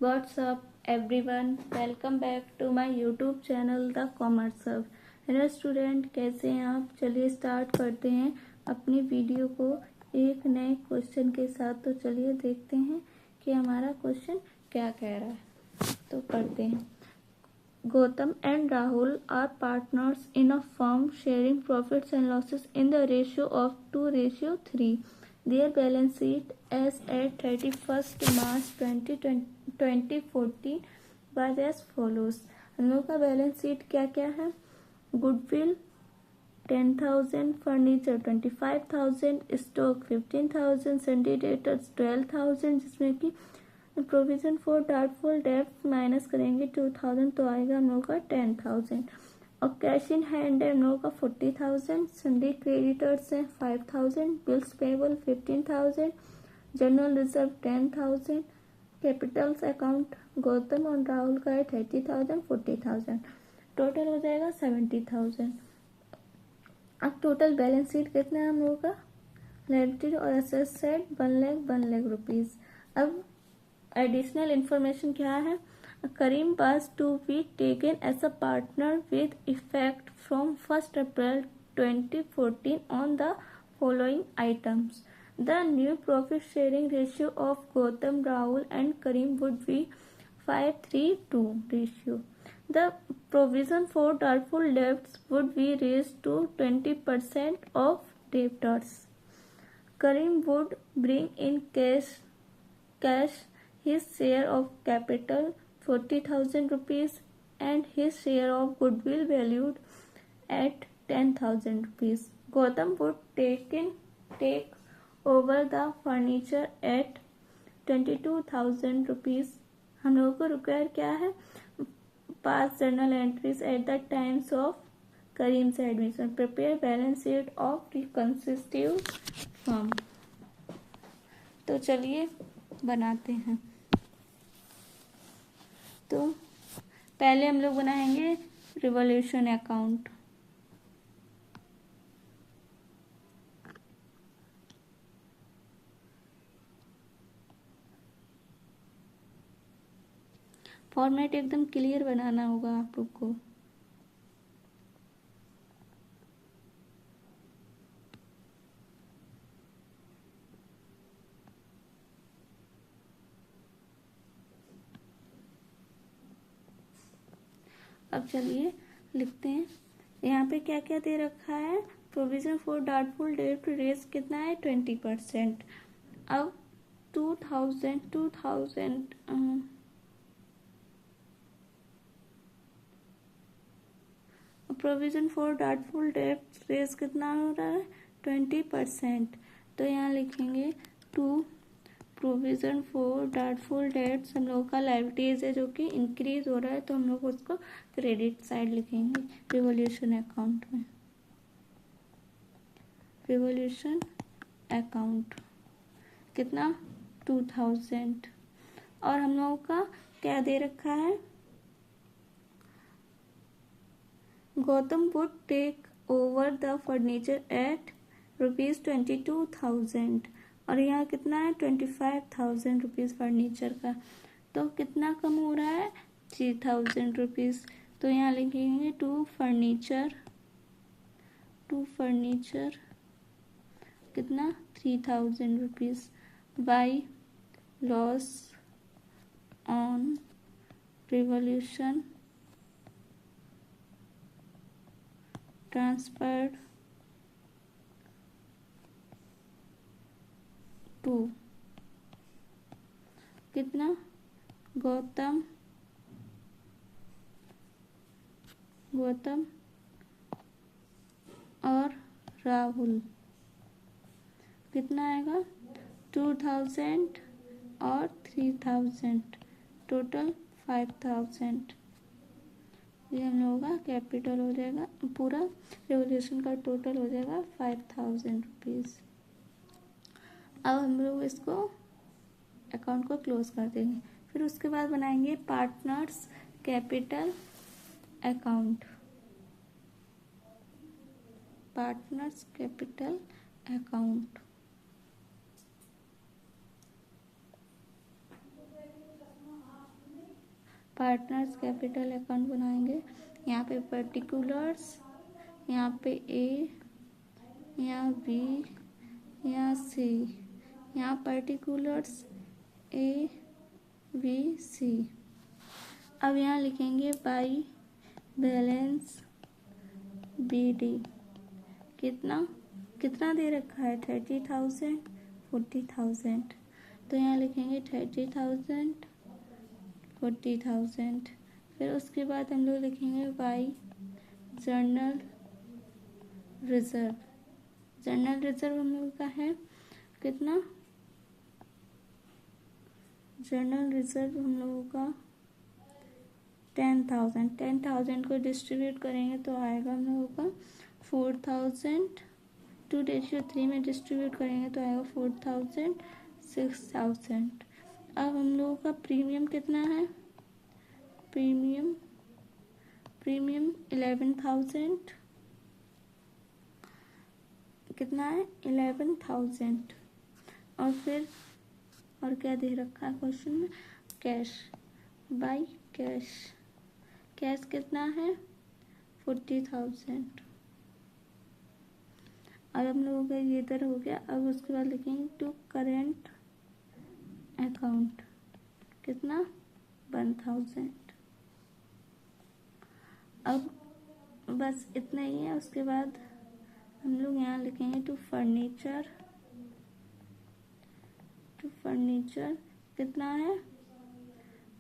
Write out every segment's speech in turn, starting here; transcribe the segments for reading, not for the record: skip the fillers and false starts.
What's up everyone? Welcome back to my YouTube channel The Commerce Hub. Hello student, कैसे हैं आप? चलिए start करते हैं अपनी वीडियो को एक नए क्वेश्चन के साथ। तो चलिए देखते हैं कि हमारा क्वेश्चन क्या कह रहा है। तो पढ़ते हैं। Gautam and Rahul are partners in a firm sharing profits and losses in the ratio of 2:3. Their balance sheet as at 31st March 2014 was as follows. हम लोग का बैलेंस शीट क्या क्या है? गुडविल 10,000, फर्नीचर 25,000, स्टॉक 15,000, सन्डी डेटर्स 12,000, जिसमें कि provision for doubtful डेब्ट minus करेंगे 2,000 तो आएगा हम लोग का 10,000। और कैश इन हैंड है हम लोग का 40,000, सन्डी क्रेडिटर्स है 5,000, bills payable 15,000, general reserve 10,000, Capitals account Gautam और राहुल का है 30,000, 40,000, टोटल हो जाएगा 70,000। अब टोटल बैलेंस शीट कितना है हम लोगों का? लायबिलिटी और एसेट साइड 1 लाख रुपीज। अब एडिशनल इंफॉर्मेशन क्या है? Karim was to be taken as a partner with effect from 1st April 2014 on the following items. The new profit sharing ratio of Gautam, Rahul and Karim would be 5:3:2 ratio. The provision for doubtful debts would be raised to 20% of debtors. Karim would bring in cash his share of capital 40,000 rupees and his share of goodwill valued at 10,000 rupees. Gautam would take over the furniture at 22,000 rupees. हम लोगों को require क्या है? 5 journal entries at the times of Karim's admission. Prepare balance sheet of रिकंसिस्टिव firm. तो चलिए बनाते हैं। तो पहले हम लोग बनाएंगे रिवॉल्यूशन अकाउंट। फॉर्मेट एकदम क्लियर बनाना होगा आप लोग को। अब चलिए लिखते हैं। यहाँ पे क्या क्या दे रखा है? Provision for doubtful debtors कितना है? 20%। अब 2,000 provision for doubtful debtors कितना हो रहा है? 20%। तो यहाँ लिखेंगे to provision for doubtful debts हम लोग का लायबिलिटीज है जो कि इंक्रीज हो रहा है, तो हम लोग उसको क्रेडिट साइड लिखेंगे रिवॉल्यूशन अकाउंट में। रिवॉल्यूशन अकाउंट कितना? 2,000। और हम लोगों का क्या दे रखा है? Gautam would take over the furniture at ₹22,000 और यहाँ कितना है? 25,000 रुपीज फर्नीचर का। तो कितना कम हो रहा है? 3,000 रुपीज। तो यहाँ लिखेंगे टू फर्नीचर कितना? 3,000 rupees by loss on revaluation transferred to कितना? गौतम और राहुल। कितना आएगा? 2,000 और 3,000, टोटल 5,000। ये हम लोगों का कैपिटल हो जाएगा। पूरा रेवोल्यूशन का टोटल हो जाएगा 5,000 रुपीज। अब हम लोग इसको अकाउंट को क्लोज कर देंगे। फिर उसके बाद बनाएंगे partners capital account. Partners capital account partners capital account बनाएंगे। यहाँ पे पर्टिकुलर्स, यहाँ पे ए, यहाँ बी, यहाँ सी, यहाँ पर्टिकुलर्स ए बी सी। अब यहाँ लिखेंगे बाई बैलेंस बी डी। कितना कितना दे रखा है? 30,000, 40,000। तो यहाँ लिखेंगे 30,000, 40,000। फिर उसके बाद हम लोग लिखेंगे by journal reserve. Journal reserve हम लोग का है कितना? जर्नल रिजर्व हम लोगों का 10,000। 10,000 को डिस्ट्रीब्यूट करेंगे तो आएगा हम लोगों का 4,000। 2:3 में डिस्ट्रीब्यूट करेंगे तो आएगा 4,000, 6,000। अब हम लोगों का प्रीमियम कितना है? प्रीमियम 11,000। कितना है? 11,000। और फिर और क्या दे रखा है क्वेश्चन में? Cash, by cash. कैश कितना है? 40,000। अब हम लोगों का ये इधर हो गया। अब उसके बाद लिखेंगे टू करेंट अकाउंट। कितना? 1,000। अब बस इतना ही है। उसके बाद हम लोग यहाँ लिखेंगे टू फर्नीचर। टू फर्नीचर कितना है?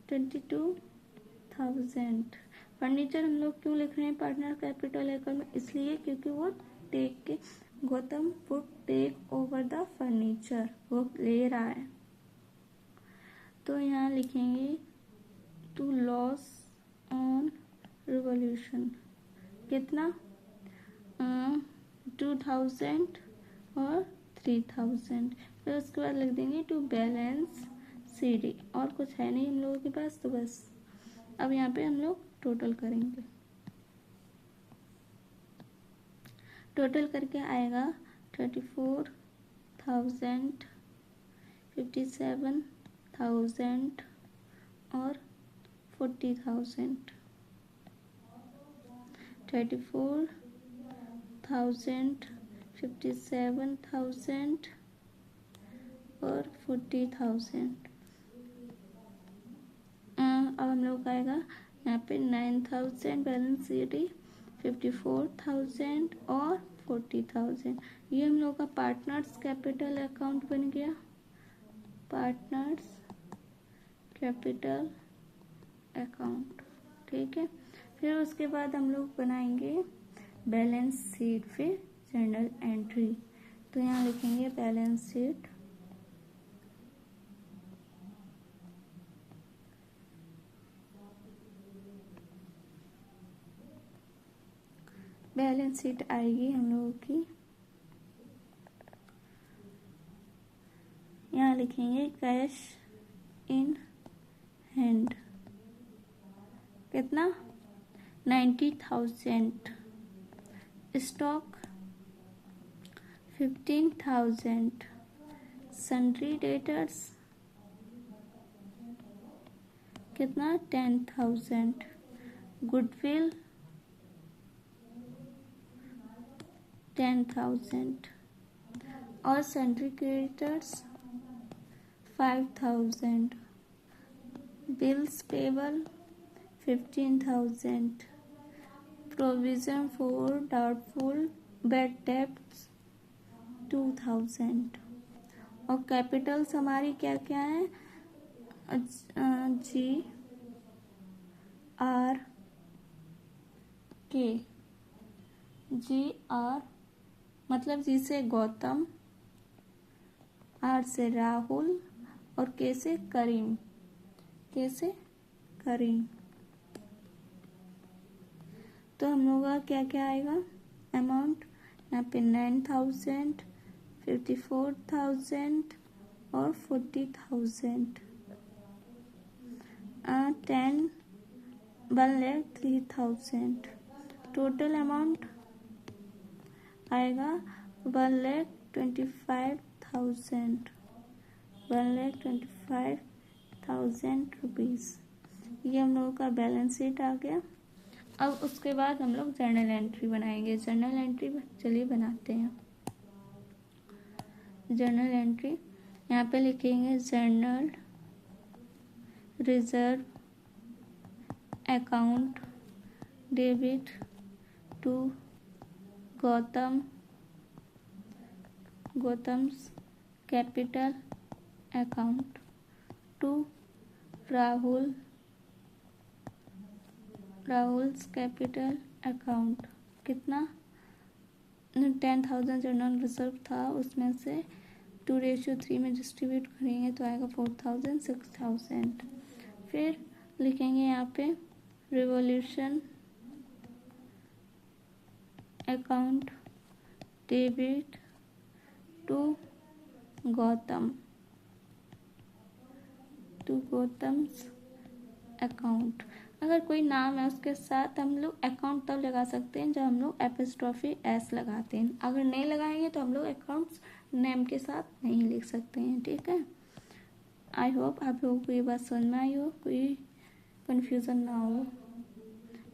22,000। फर्नीचर हम लोग क्यों लिख रहे हैं पार्टनर कैपिटल अकाउंट में? इसलिए क्योंकि वो टेक के Gautam would take over the furniture, वो ले रहा है। तो यहाँ लिखेंगे टू लॉस ऑन रिवॉल्यूशन। कितना? 2,000 और 3,000। फिर उसके बाद लिख देंगे टू बैलेंस सी डी। और कुछ है नहीं हम लोगों के पास, तो बस अब यहाँ पे हम लोग टोटल करेंगे। टोटल करके आएगा 34,000, 57,000 और 40,000। 34,000, 57,000 और 40,000। अब हम लोग आएगा यहाँ पे 9,000 बैलेंस सी डी, 54,000 और 40,000। ये हम लोग का पार्टनर्स कैपिटल अकाउंट बन गया। पार्टनर्स कैपिटल अकाउंट, ठीक है। फिर उसके बाद हम लोग बनाएंगे बैलेंस शीट, फिर जर्नल एंट्री। तो यहाँ लिखेंगे बैलेंस शीट। बैलेंस शीट आएगी हम लोगों की। यहाँ लिखेंगे कैश इन हैंड। कितना? 90,000। स्टॉक 15,000। सन्ड्री डेटर्स कितना? 10,000। गुडविल 10,000 और sundry creditors 5,000। Bills payable 15,000। Provision for doubtful bad debts 2,000। और कैपिटल्स हमारी क्या क्या है? GRK, GR मतलब जी से गौतम, R से राहुल और K से करीम। K से करीम। तो हम लोग का क्या क्या आएगा अमाउंट? यहाँ पे 9,000, 54,000 और 40,000। 1,03,000। टोटल अमाउंट आएगा 1,25,000। 1,25,000 रुपीज़। ये हम लोगों का बैलेंस शीट आ गया। अब उसके बाद हम लोग जर्नल एंट्री बनाएंगे। जर्नल एंट्री चलिए बनाते हैं। जर्नल एंट्री यहाँ पे लिखेंगे journal reserve account debit to Gautam's capital account to Rahul's capital account. कितना 10,000 जर्नल रिजर्व था, उसमें से 2:3 में डिस्ट्रीब्यूट करेंगे तो आएगा 4,000 6,000। फिर लिखेंगे यहाँ पे revaluation account debit to Gautam's account. अगर कोई नाम है उसके साथ हम लोग अकाउंट तब लगा सकते हैं जब हम लोग एपॉस्ट्रोफी एस लगाते हैं। अगर नहीं लगाएंगे तो हम लोग अकाउंट्स नेम के साथ नहीं लिख सकते हैं। ठीक है, आई होप आप लोगों को ये बात समझ में आई हो, कोई कंफ्यूजन ना हो।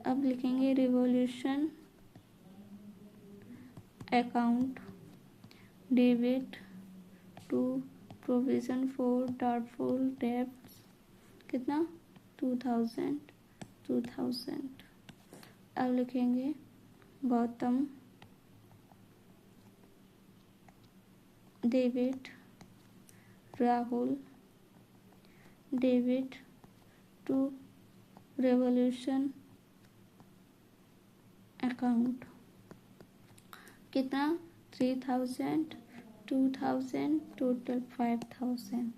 अब लिखेंगे revaluation account debit to provision for doubtful debts. कितना 2,000। अब लिखेंगे Gautam debit Rahul debit to revaluation account. कितना 3,000 2,000 टोटल 5,000।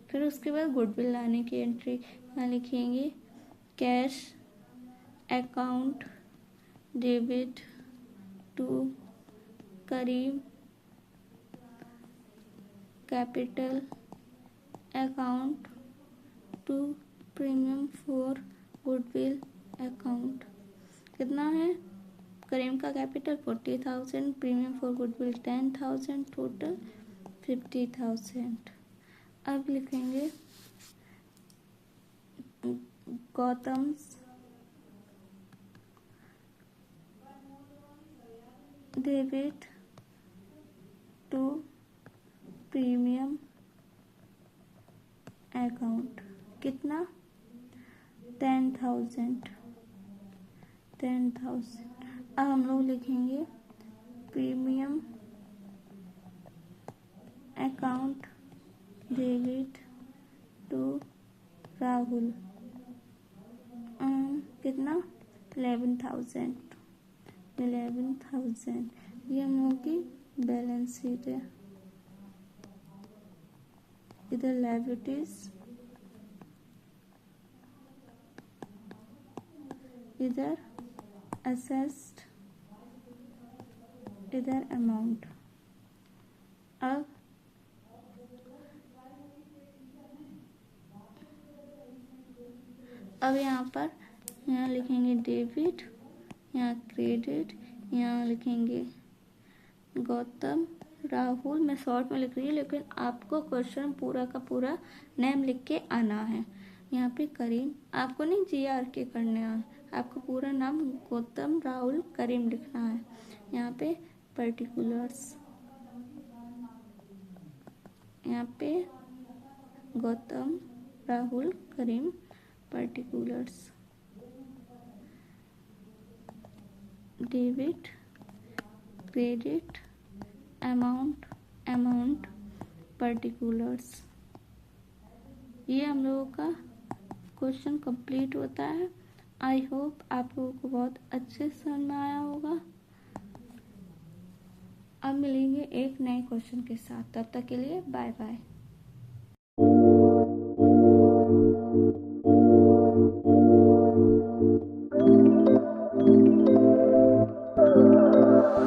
फिर उसके बाद गुडविल लाने की एंट्री यहाँ लिखेंगे cash account debit to Karim capital account to premium for goodwill account. कितना है करीम का capital 40,000, premium for goodwill 10,000, total 50,000। अब लिखेंगे Gautam's debit to premium account. कितना 10,000। अब हम लोग लिखेंगे premium account debit to Rahul. कितना 11,000। ये हम लोगों की बैलेंस शीट है। इधर लायबिलिटीज, इधर असेस्ड, इधर अमाउंट। अब यहाँ लिखेंगे डेबिट, यहाँ क्रेडिट, यहाँ लिखेंगे गौतम राहुल। मैं शॉर्ट में लिख रही हूँ लेकिन आपको क्वेश्चन पूरा का पूरा नेम लिख के आना है। यहाँ पे करीम आपको नहीं GRK करने हैं, आपको पूरा नाम गौतम राहुल करीम लिखना है। यहाँ पे पर्टिकुलर्स, यहाँ पे Gautam Rahul Karim particulars, debit credit amount particulars. ये हम लोगों का क्वेश्चन कंप्लीट होता है। आई होप आप लोगों को बहुत अच्छे से समझ में आया होगा। अब मिलेंगे एक नए क्वेश्चन के साथ, तब तक के लिए बाय बाय।